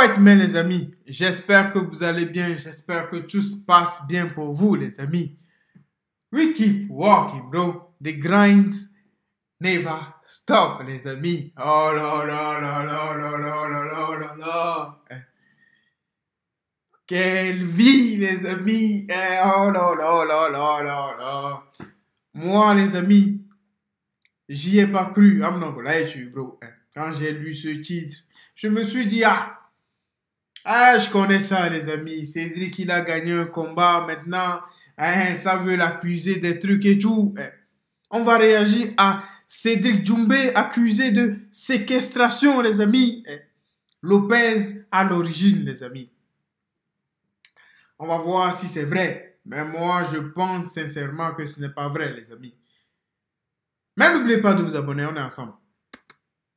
Alright, mais les amis, j'espère que vous allez bien, j'espère que tout se passe bien pour vous, les amis. We keep walking, bro. The grinds never stop, les amis. Oh là là là là là là là là là là. Quelle vie, les amis. Oh là là là là là là. Moi, les amis, j'y ai pas cru. I'm not gonna lie to you, bro. Quand j'ai lu ce titre, je me suis dit, je connais ça, les amis. Cédric, il a gagné un combat. Maintenant, ça veut l'accuser des trucs et tout. On va réagir à Cédric Doumbé accusé de séquestration, les amis. Lopez à l'origine, les amis. On va voir si c'est vrai. Mais moi, je pense sincèrement que ce n'est pas vrai, les amis. Mais n'oubliez pas de vous abonner, on est ensemble.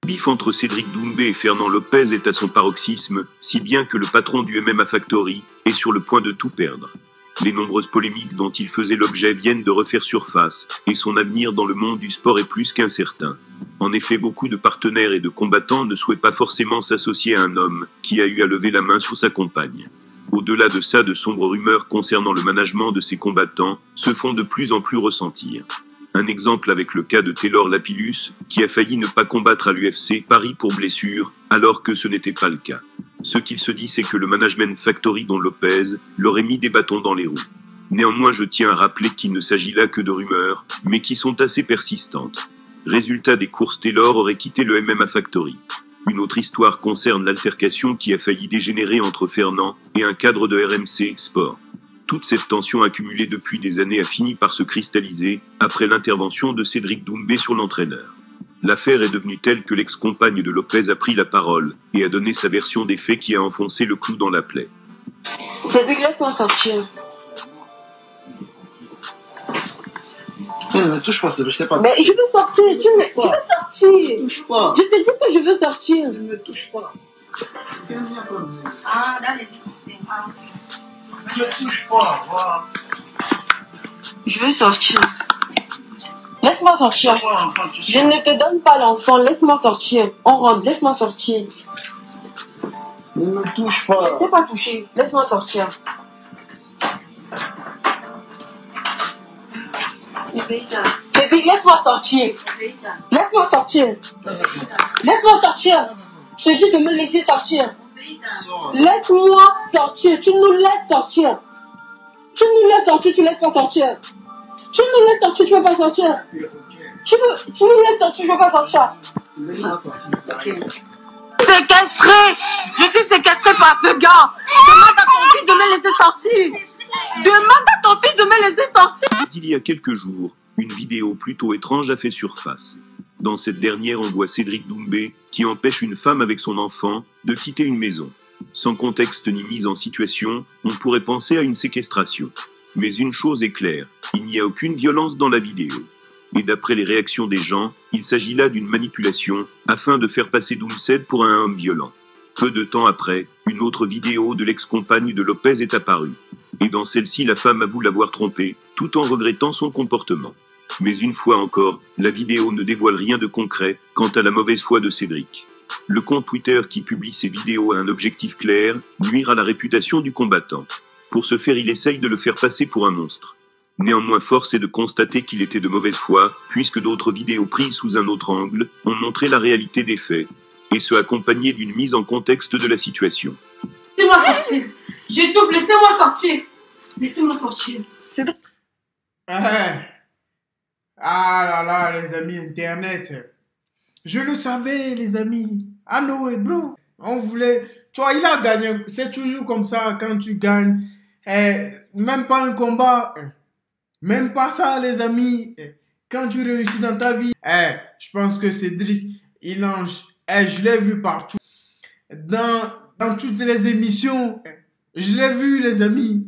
Le bif entre Cédric Doumbé et Fernand Lopez est à son paroxysme, si bien que le patron du MMA Factory est sur le point de tout perdre. Les nombreuses polémiques dont il faisait l'objet viennent de refaire surface, et son avenir dans le monde du sport est plus qu'incertain. En effet, beaucoup de partenaires et de combattants ne souhaitent pas forcément s'associer à un homme qui a eu à lever la main sur sa compagne. Au-delà de ça, de sombres rumeurs concernant le management de ces combattants se font de plus en plus ressentir. Un exemple avec le cas de Taylor Lapillus, qui a failli ne pas combattre à l'UFC Paris pour blessure, alors que ce n'était pas le cas. Ce qu'il se dit, c'est que le Management Factory dont Lopez leur ait mis des bâtons dans les roues. Néanmoins, je tiens à rappeler qu'il ne s'agit là que de rumeurs, mais qui sont assez persistantes. Résultat des courses, Taylor aurait quitté le MMA Factory. Une autre histoire concerne l'altercation qui a failli dégénérer entre Fernand et un cadre de RMC Sport. Toute cette tension accumulée depuis des années a fini par se cristalliser après l'intervention de Cédric Doumbé sur l'entraîneur. L'affaire est devenue telle que l'ex-compagne de Lopez a pris la parole et a donné sa version des faits qui a enfoncé le clou dans la plaie. Cédric, laisse-moi sortir. Ne touche pas, je sais pas. Mais je veux sortir, je veux sortir. Ne touche pas. Je te dis que je veux sortir. Ne me touche pas. Ah, là, les Ne me touche pas, voilà. Je veux sortir. Laisse-moi sortir. Voilà, enfin, tu sais. Je ne te donne pas l'enfant, laisse-moi sortir. On rentre, laisse-moi sortir. Ne me touche Je ne pas. t'ai pas touché, laisse-moi sortir. Cédric, laisse-moi sortir. Laisse-moi sortir. Laisse-moi sortir. Je te dis de me laisser sortir. Sors. Laisse-moi sortir. Tu nous laisses sortir. Tu nous laisses sortir, tu laisses pas sortir. Tu nous laisses sortir, tu veux pas sortir. Tu nous laisses sortir, je veux pas sortir. Laisse-moi sortir. Séquestré. Je suis séquestré par ce gars. Demande à ton fils de me laisser sortir. Demande à ton fils de me laisser sortir. Il y a quelques jours, une vidéo plutôt étrange a fait surface. Dans cette dernière, on voit Cédric Doumbé qui empêche une femme avec son enfant de quitter une maison. Sans contexte ni mise en situation, on pourrait penser à une séquestration. Mais une chose est claire, il n'y a aucune violence dans la vidéo. Et d'après les réactions des gens, il s'agit là d'une manipulation afin de faire passer Doumbé pour un homme violent. Peu de temps après, une autre vidéo de l'ex-compagne de Lopez est apparue. Et dans celle-ci, la femme avoue l'avoir trompé, tout en regrettant son comportement. Mais une fois encore, la vidéo ne dévoile rien de concret quant à la mauvaise foi de Cédric. Le compte Twitter qui publie ces vidéos a un objectif clair, nuire à la réputation du combattant. Pour ce faire, il essaye de le faire passer pour un monstre. Néanmoins, force est de constater qu'il était de mauvaise foi, puisque d'autres vidéos prises sous un autre angle ont montré la réalité des faits, et ce accompagné d'une mise en contexte de la situation. Laissez-moi sortir. J'ai tout, laissez-moi sortir. Laissez-moi sortir. Ah là là, les amis Internet. Je le savais, les amis. Ah no, bro. On voulait... Toi, il a gagné. C'est toujours comme ça quand tu gagnes. Même pas un combat. Même pas ça, les amis. Quand tu réussis dans ta vie. Je pense que Cédric, il lance. Je l'ai vu partout. Dans toutes les émissions. Je l'ai vu, les amis.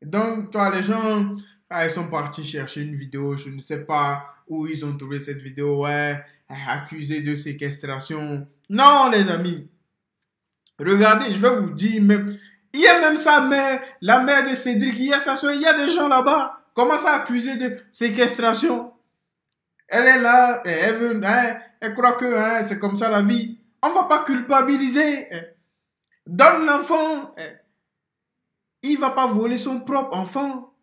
Donc, toi, les gens... ils sont partis chercher une vidéo, je ne sais pas où ils ont trouvé cette vidéo, accusé de séquestration. Non, les amis. Regardez, je vais vous dire, même, il y a même sa mère, la mère de Cédric, il y a sa soeur, il y a des gens là-bas. Comment ça accusé de séquestration? Elle est là, elle veut, elle croit que c'est comme ça la vie. On ne va pas culpabiliser. Donne l'enfant. Il va pas voler son propre enfant.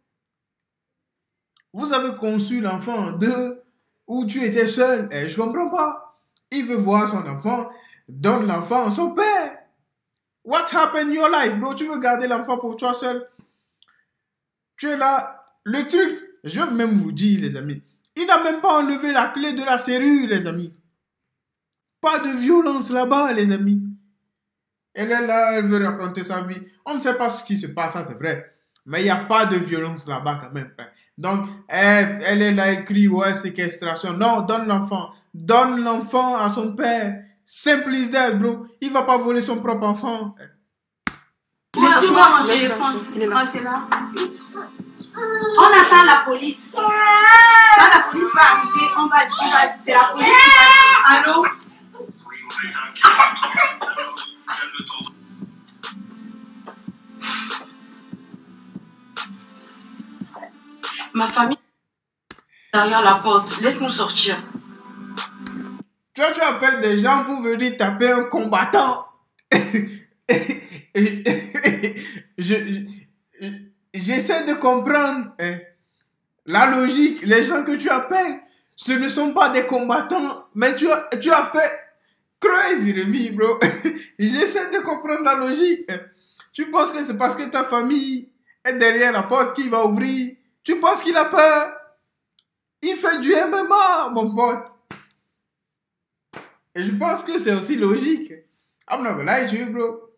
Vous avez conçu l'enfant où tu étais seul. Je comprends pas. Il veut voir son enfant. Donne l'enfant à son père. What happened in your life, bro? Tu veux garder l'enfant pour toi seul? Tu es là. Le truc, je vais même vous dire, les amis. Il n'a même pas enlevé la clé de la serrure, les amis. Pas de violence là-bas, les amis. Elle est là, elle veut raconter sa vie. On ne sait pas ce qui se passe, ça c'est vrai. Mais il n'y a pas de violence là-bas quand même. Donc, elle est là, elle crie, ouais, séquestration. Non, donne l'enfant. Donne l'enfant à son père. Simple is that, bro. Il va pas voler son propre enfant. Laissez-moi mon téléphone. Ah, c'est là. On attend la police. Quand la police va arriver, c'est la police qui va dire. Allô? Ma famille derrière la porte. Laisse-nous sortir. Tu appelles des gens pour venir taper un combattant. J'essaie de comprendre la logique. Les gens que tu appelles, ce ne sont pas des combattants, mais tu appelles crazy, Rémi, bro. J'essaie de comprendre la logique. Tu penses que c'est parce que ta famille est derrière la porte qu'il va ouvrir? Tu penses qu'il a peur? Il fait du MMA, mon pote. Et je pense que c'est aussi logique. I'm not gonna lie to you, bro.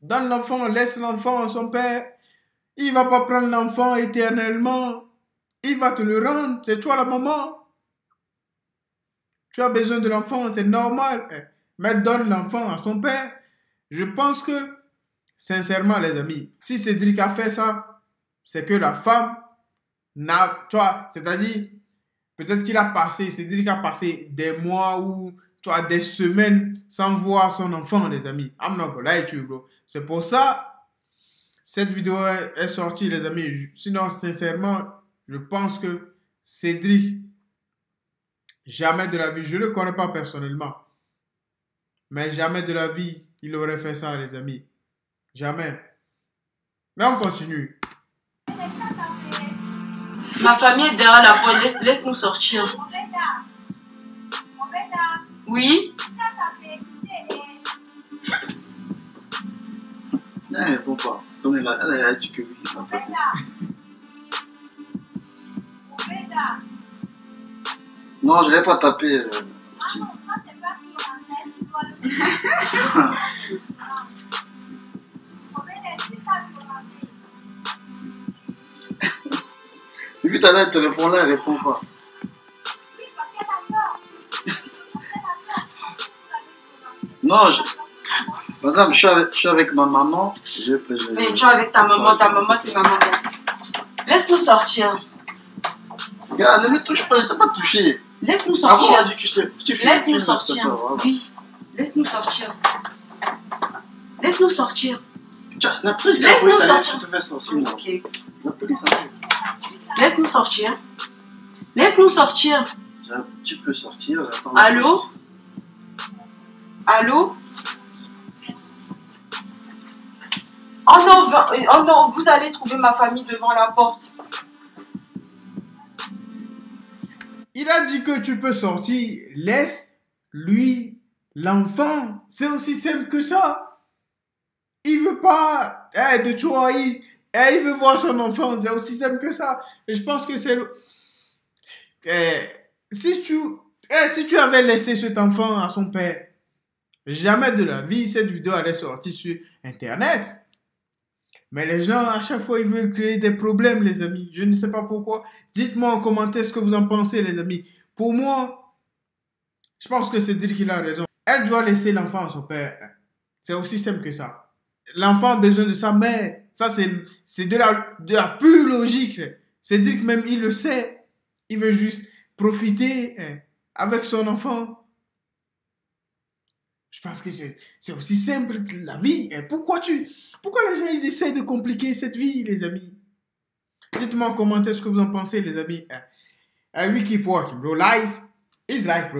Donne l'enfant, laisse l'enfant à son père. Il va pas prendre l'enfant éternellement. Il va te le rendre. C'est toi la maman. Tu as besoin de l'enfant, c'est normal. Mais donne l'enfant à son père. Je pense que, sincèrement, les amis, si Cédric a fait ça, c'est que la femme n'a, tu vois, c'est-à-dire, peut-être Cédric a passé des mois ou, tu vois, des semaines sans voir son enfant, les amis. I'm not gonna lie to you, bro. C'est pour ça, cette vidéo est sortie, les amis. Sinon, sincèrement, je pense que Cédric, jamais de la vie, je ne le connais pas personnellement, mais jamais de la vie, il aurait fait ça, les amis. Jamais. Mais on continue. Ma famille est derrière la porte. Laisse-nous sortir. Oui? Non, elle répond pas. Elle a dit que oui. Non, je ne l'ai pas tapé. Petit. Depuis tout à l'heure, elle te répond là, elle répond pas. Non, madame, je suis avec ma maman. Mais tu es avec ta maman c'est ma maman. Laisse-nous sortir. Regarde, ne me touche pas, je t'ai pas touché. Laisse-nous sortir. Avant, on a dit que je t'ai Laisse-nous sortir. Oui, laisse-nous sortir. Laisse-nous sortir. Laisse-nous sortir. Ok. La police arrive. Laisse-nous sortir. Laisse-nous sortir. Tu peux sortir. Allô? Allô? Oh non, vous allez trouver ma famille devant la porte. Il a dit que tu peux sortir. Laisse-lui l'enfant. C'est aussi simple que ça. Il veut pas de toi. Il veut voir son enfant. C'est aussi simple que ça. Et je pense que c'est... si tu avais laissé cet enfant à son père, jamais de la vie, cette vidéo allait sortir sur Internet. Mais les gens, à chaque fois, ils veulent créer des problèmes, les amis. Je ne sais pas pourquoi. Dites-moi en commentaire ce que vous en pensez, les amis. Pour moi, je pense que Cédric, il a raison. Elle doit laisser l'enfant à son père. C'est aussi simple que ça. L'enfant a besoin de sa mère. Ça, c'est de la pure logique. Cédric, même, il le sait. Il veut juste profiter avec son enfant. Je pense que c'est aussi simple que la vie. Pourquoi les gens ils essaient de compliquer cette vie, les amis? Dites-moi en commentaire ce que vous en pensez, les amis. We keep walking, bro. Life is life, bro.